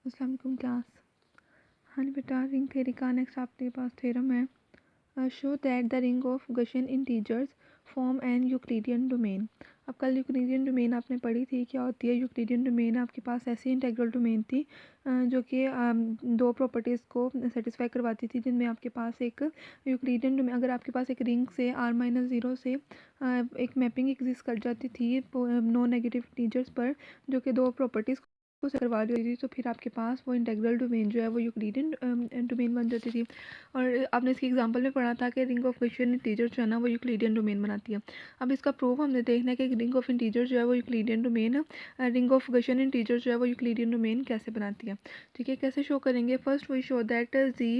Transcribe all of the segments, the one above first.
अस्सलाम वालेकुम क्लास। हाँ जी बेटा, रिंग थ्योरी का नेक्स्ट आपके पास थ्योरम है। Show that the ring of Gaussian integers form an Euclidean domain. अब कल यूक्लिडियन डोमेन आपने पढ़ी थी, क्या होती है यूक्लिडियन डोमेन? आपके पास ऐसी इंटेग्रल डोमेन थी जो कि दो प्रॉपर्टीज़ को सेटिस्फाई करवाती थी, जिनमें आपके पास एक यूक्लिडियन डोमेन, अगर आपके पास एक रिंग से r-0 से एक मैपिंग एग्जिस्ट कर जाती थी नॉन नेगेटिव इंटीजर्स पर, जो कि दो प्रॉपर्टीज़ को करवा रही होती थी, तो फिर आपके पास वो इंटेग्रल डोमेन जो है वो यूक्लिडियन डोमेन बन जाती थी। और आपने इसके एग्जांपल में पढ़ा था कि रिंग ऑफ गशियन इंटीजर जो है ना वो यूक्लिडियन डोमेन बनाती है। अब इसका प्रूफ हमने देखना है कि रिंग ऑफ इंटीजर जो है वो Euclidean domain, ring of Gaussian integer जो है वो यूक्लिडियन डोमेन कैसे बनाती है। ठीक है, कैसे शो करेंगे? First we show that G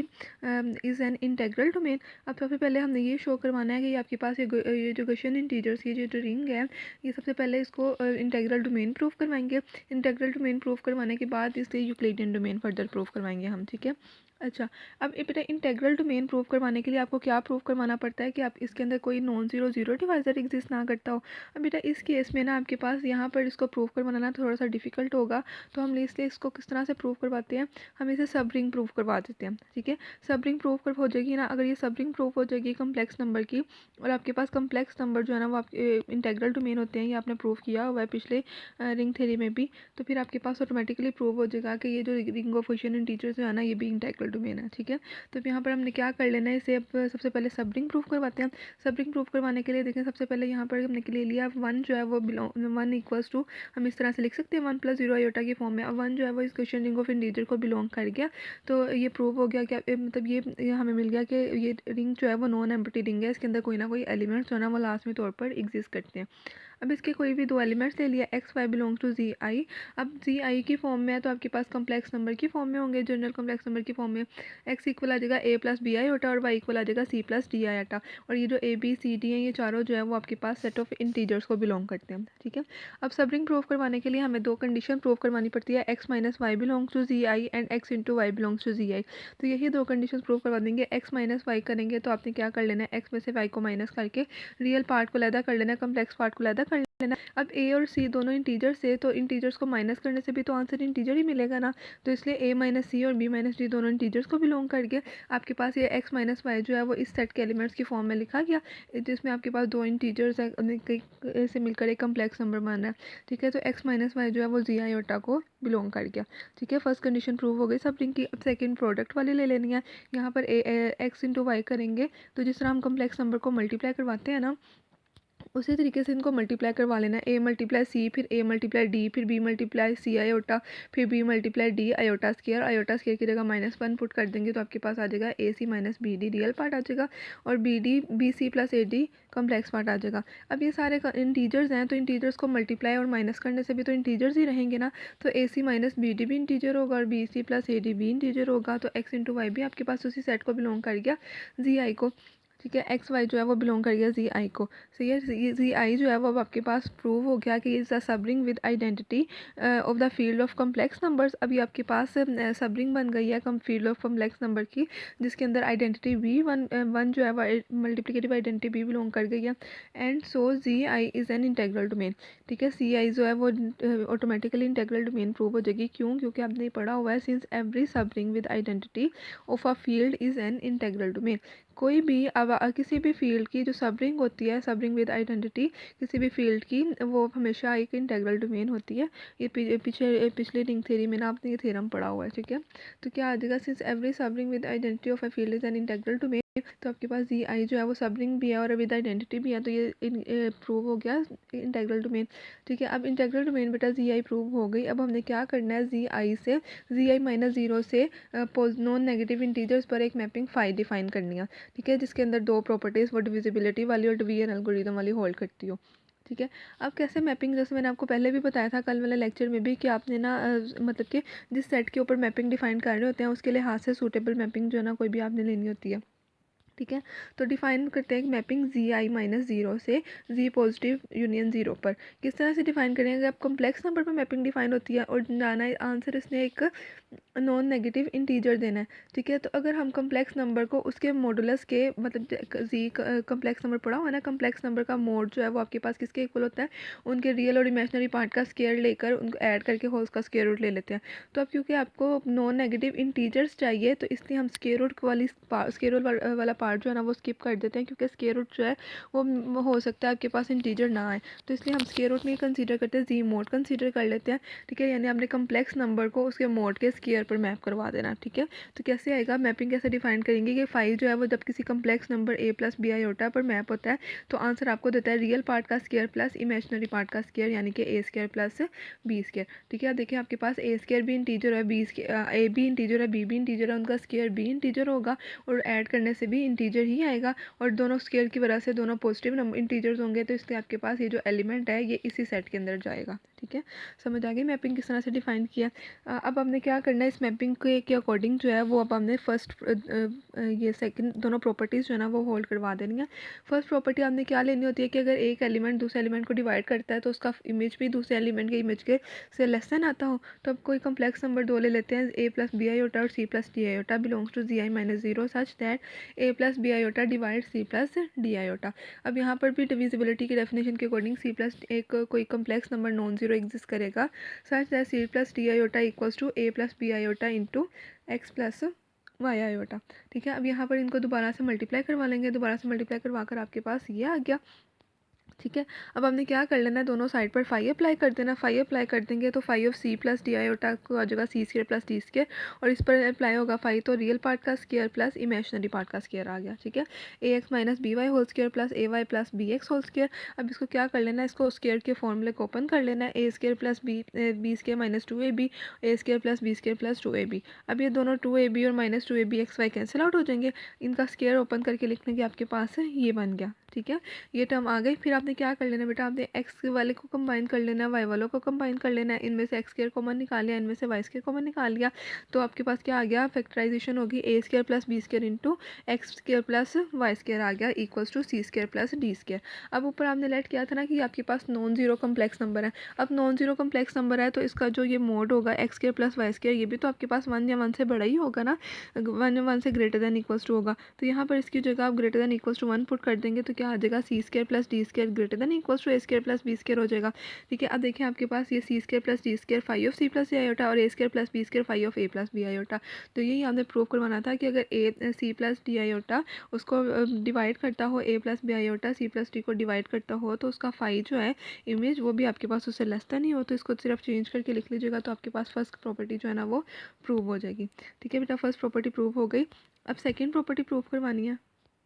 is an integral domain. अब सबसे पहले हमने ये शो करवाना है कि आपके पास ये जो गशियन इंटीजर्स की जो रिंग है, ये सबसे पहले इसको इंटेग्रल डोमेन प्रूफ करवाएंगे। इंटेग्रल डोमेन प्रूफ करवाने के बाद इसलिए यूक्लिडियन डोमेन फर्दर प्रूफ करवाएंगे हम। ठीक है, अच्छा, अब बेटा इंटेग्रल डोमेन प्रूफ करवाने के लिए आपको क्या प्रूफ करवाना पड़ता है कि आप इसके अंदर कोई non zero zero divisor exist ना करता हो। अब बेटा इस केस में ना आपके पास यहाँ पर इसको प्रूफ करवाना ना थोड़ा सा डिफिकल्ट होगा, तो हम इसलिए इसको किस तरह से प्रूफ करवाते हैं, हम इसे सब रिंग प्रूफ करवा देते हैं। ठीक है, सब रिंग प्रूफ कर हो जाएगी ना, अगर ये सब रिंग प्रूफ हो जाएगी कम्प्लेक्स नंबर की, और आपके पास कम्प्लेक्स नंबर जो है ना वो आपके इंटेग्रल डोमेन होते हैं, ये आपने प्रूफ किया हुआ है पिछले रिंग थ्योरी में भी, तो फिर आपके पास ऑटोमेटिकली प्रूव हो जाएगा कि ये जो रिंग ऑफ गशियन इंटीजर जो है ना ये भी इंटेग्रल डोमेन है। ठीक है, तो यहाँ पर हमने क्या कर लेना है, इसे अब सबसे पहले सब रिंग प्रूफ करवाते हैं। सब रिंग प्रूफ करवाने के लिए देखें, सबसे पहले यहाँ पर हमने ले लिया वन जो है वो वन इक्वल्स टू, हम इस तरह से लिख सकते हैं 1 + 0 आयोटा की फॉर्म में। अब वन जो है वो इस गशियन रिंग ऑफ इंटीजर को बिलोंग कर गया, तो ये प्रूव हो गया कि मतलब ये हमें मिल गया कि ये रिंग जो है वो नॉन एम्प्टी रिंग है, इसके अंदर कोई ना कोई एलिमेंट्स जो है ना वो लाजमी तौर पर एग्जिस्ट करते हैं। अब इसके कोई भी दो एलिमेंट्स ले लिया, x Y belong to G आई। अब जी आई की फॉर्म में है तो आपके पास कम्प्लेक्स नंबर की फॉर्म में होंगे, जनरल कम्प्लेक्स नंबर की फॉर्म में एक्स इक्वल आ जाएगा ए प्लस बी आई होटा और वाई इक्वल आ जाएगा सी प्लस डी आई आटा। और ये जो ए बी सी डी हैं ये चारों जो है वो आपके पास सेट ऑफ इंटीजर्स को बिलोंग करते हैं। ठीक है, अब सब रिंग प्रूव करवाने के लिए हमें दो कंडीशन प्रूव करवानी पड़ती है, x minus y belongs to G I and x into y belongs to G I. तो यही दो कंडीशन प्रूव करवा देंगे। एक्स माइनस वाई करेंगे तो आपने क्या कर लेना है, एक्स में से वाई को माइनस करके रियल पार्ट को लैदा कर लेना, कम्प्लेक्स पार्ट को लैदा कर लेना। अब ए और सी दोनों इंटीजर्स से, तो इंटीजर्स को माइनस करने से भी तो आंसर इंटीजर ही मिलेगा ना, तो इसलिए ए माइनस सी और बी माइनस डी दोनों इंटीजर्स को बिलोंग करके आपके पास ये एक्स माइनस वाई जो है वो इस सेट के एलिमेंट्स की फॉर्म में लिखा गया, जिसमें आपके पास दो इंटीजर्स से मिलकर एक कम्प्लेक्स नंबर बन रहा है। ठीक है, तो एक्स माइनस वाई जो है वो जी आयोटा को बिलोंग कर गया। ठीक है, फर्स्ट कंडीशन प्रूव हो गई सब रिंग की। अब सेकंड प्रोडक्ट वाली ले लेनी है, यहाँ पर एक्स इंटू वाई करेंगे, तो जिस तरह हम कम्प्लेक्स नंबर को मल्टीप्लाई करवाते हैं ना, उसी तरीके से इनको मल्टीप्लाई करवा लेना है। ए मल्टीप्लाई सी, फिर ए मल्टीप्लाई डी, फिर बी मल्टीप्लाई सी आयोटा, फिर B multiply D iota square. Iota square की जगह -1 पुट कर देंगे तो आपके पास आ जाएगा a C minus B d real part आ जाएगा, और बी डी बी सी प्लस ए डी कम्प्लेक्स पार्ट आ जाएगा। अब ये सारे इंटीजर्स हैं, तो इंटीजर्स को मल्टीप्लाई और माइनस करने से भी तो इंटीजर्स ही रहेंगे ना, तो A C minus B D भी इंटीजर होगा और बी सी प्लस ए डी भी इंटीजर होगा, तो एक्स इंटू वाई भी आपके पास उसी सेट को बिलोंग कर गया, जी आई को। ठीक है, एक्स वाई जो है वो बिलोंग कर गया जी आई को। सो ये जी आई जो है वो अब आपके पास प्रूव हो गया कि इज़ अ सब ring with identity of the field of complex numbers. अभी आपके पास सब रिंग बन गई है फील्ड ऑफ कम्प्लेक्स नंबर की, जिसके अंदर आइडेंटिटी वी वन जो है वो मल्टीप्लिकेटिव आइडेंटिटी भी बिलोंग कर गई है, and so G I is an integral domain. ठीक है, सी आई जो है वो ऑटोमेटिकली इंटेग्रल डोमेन प्रूव हो जाएगी। क्यों? क्योंकि आपने पढ़ा हुआ है सिंस एवरी सब ring with identity of a field is an integral domain. कोई भी अब किसी भी फील्ड की जो सब रिंग होती है, सब रिंग विद आइडेंटिटी किसी भी फील्ड की, वो हमेशा एक इंटेग्रल डोमेन होती है। ये पिछले रिंग थ्योरी में ना आपने ये थ्योरम पढ़ा हुआ है। ठीक है, तो क्या आ जाएगा, सिंस एवरी सब ring with identity of a field is an integral domain, तो आपके पास जी आई जो है वो सब रिंग भी है और विद आइडेंटिटी भी है, तो ये प्रूव हो गया इंटेग्रल डोमेन। ठीक है, अब इंटेग्रल डोमेन बेटा जी आई प्रूव हो गई। अब हमने क्या करना है, जी आई से जी आई माइनस जीरो से नॉन नेगेटिव इंटीजर्स पर एक मैपिंग फाई डिफाइन करनी है। ठीक है, जिसके अंदर दो प्रॉपर्टीज़, वो डिविजिबिलिटी वाली और डिवीजन एल्गोरिदम वाली होल्ड करती हो। ठीक है, अब कैसे मैपिंग, जैसे मैंने आपको पहले भी बताया था कल वाले लेक्चर में भी, कि आपने ना मतलब कि जिस सेट के ऊपर मैपिंग डिफाइन कर रहे होते हैं उसके लिए हाथ से सूटेबल मैपिंग जो है ना कोई भी आपने लेनी होती है। ठीक है। तो डिफाइन करते हैं कि mapping ji i minus zero से जी पॉजिटिव यूनियन ज़ीरो पर किस तरह से डिफाइन करेंगे। अब कम्प्लेक्स नंबर पर मैपिंग डिफाइन होती है और जाना है आंसर इसने एक नॉन नेगेटिव इंटीजर देना है। ठीक है। तो अगर हम कम्प्लेक्स नंबर को उसके मॉडुलस के मतलब जी कम्प्लेक्स नंबर पढ़ा हुआ है ना, कम्प्लेक्स नंबर का मोड जो है वो आपके पास किसके इक्वल होता है, उनके रियल और इमेजिनरी पार्ट का स्क्वायर लेकर उनको ऐड करके होल्स का स्क्वायर रूट ले लेते हैं। तो अब क्योंकि आपको नॉन नेगेटिव इंटीजर्स चाहिए तो इसलिए हम स्क्वायर रूट वाली स्क्वायर रूट वाला पार्ट जो है ना वो स्किप कर देते हैं, क्योंकि स्क्वायर रूट जो है वो हो सकता है आपके पास इंटीजर ना आए, तो इसलिए हम स्क्वायर रूट नहीं कंसीडर करते, जी मोड कंसीडर कर लेते हैं। ठीक है। यानी आपने कम्प्लेक्स नंबर को उसके मोड के स्क्वायर पर मैप करवा देना। ठीक है। तो कैसे आएगा, मैपिंग कैसे डिफाइन करेंगे कि 5 जो है वो जब किसी complex number a plus b iota पर मैप होता है तो आंसर आपको देता है रियल पार्ट का स्क्वायर प्लस इमेजिनरी पार्ट का स्क्वायर, यानी कि a square plus b square. ठीक है। देखिए आपके पास a स्क्वायर भी इंटीजर है, a भी इंटीजर है, b भी इंटीजर है, उनका स्क्वायर भी इंटीजर होगा और ऐड करने से भी इंटीजर ही आएगा और दोनों स्क्वायर की वजह से दोनों पॉजिटिव नंबर इंटीजर्स होंगे, तो इसलिए आपके पास ये जो एलिमेंट है ये इसी सेट के अंदर जाएगा। ठीक है। समझ आ गई मैपिंग किस तरह से डिफाइन किया। अब हमने क्या करना है, इस मैपिंग के अकॉर्डिंग जो है वो अब हमने फर्स्ट ये सेकंड दोनों प्रॉपर्टीज़ जो है ना वो होल्ड करवा देनी है। फर्स्ट प्रॉपर्टी आपने क्या लेनी होती है कि अगर एक एलिमेंट दूसरे एलिमेंट को डिवाइड करता है तो उसका इमेज भी दूसरे एलिमेंट के इमेज के से लेस देन आता हो, तो अब कोई कम्प्लेक्स नंबर दो ले लेते हैं, a प्लस बी आयोटा और c plus d iota belongs to G i minus zero such that a plus b iota divide c plus d iota. अब यहाँ पर भी डिविजिबिलिटी की डेफिनेशन के अकॉर्डिंग c प्लस एक कोई complex number non zero exist करेगा such that c plus d iota equals to a plus b iota into x plus y iota. ठीक है। अब यहाँ पर इनको दोबारा से मल्टीप्लाई करवा लेंगे, दोबारा से मल्टीप्लाई करवा कर आपके पास ये आ गया। ठीक है। अब हमने क्या कर लेना है, दोनों साइड पर फाई अप्लाई कर देना, फाई अप्लाई कर देंगे तो phi of c plus d iota को आ जाएगा c square plus d square और इस पर अप्लाई होगा फाई, तो रियल पार्ट का स्क्वायर प्लस इमेजिनरी पार्ट का स्क्वायर आ गया। ठीक है। A x minus b y whole square plus a y plus b x whole square. अब इसको क्या कर लेना है, इसको स्क्वायर के फॉर्मूले को ओपन कर लेना है, a square plus b square minus two a b, a square plus b square plus two a b. अब ये दोनों टू ए बी और minus two a b x y cancel out हो जाएंगे, इनका स्क्वायर ओपन करके लिख लेंगे, आपके पास ये बन गया। ठीक है। ये टर्म आ गई। फिर आपने क्या कर लेना बेटा, आपने एक्स वाले को कंबाइन कर लेना है, वाई वालों को कंबाइन कर लेना है, इनमें से एक्स स्क्वायर कॉमन निकाल लिया, इनमें से वाई स्क्वायर कॉमन निकाल लिया, तो आपके पास क्या आ गया, फैक्टराइजेशन होगी a square plus b square into x square plus y square आ गया equals to c square plus d square. अब ऊपर आपने लेट किया था ना कि आपके पास नॉन जीरो कम्प्लेक्स नंबर है, अब नॉन जीरो कम्प्लेक्स नंबर है तो इसका जो ये मोड होगा x square plus y square ये भी तो आपके पास 1 या 1 से बड़ा ही होगा ना, 1 से ग्रेटर देन इक्वल्स टू होगा, तो यहाँ पर इसकी जगह आप greater than equals to 1 put कर देंगे तो क्या आ जाएगा, c square plus d square greater than equals to a square plus b square हो जाएगा। ठीक है। अब देखिए आपके पास ये c square plus d square phi of c plus d iota और a square plus b square phi of a plus b iota, तो यही हमने प्रूव करवाना था कि अगर ए सी प्लस डी आयोटा उसको डिवाइड करता हो, a plus b iota c plus d को डिवाइड करता हो तो उसका फाइव जो है इमेज वो भी आपके पास उससे लेस देन ही हो, तो इसको सिर्फ चेंज करके लिख लीजिएगा तो आपके पास फर्स्ट प्रॉपर्टी जो है ना वो प्रूव हो जाएगी। ठीक है बेटा, फर्स्ट प्रॉपर्टी प्रूव हो गई। अब सेकेंड प्रॉपर्टी प्रूव करवानी है।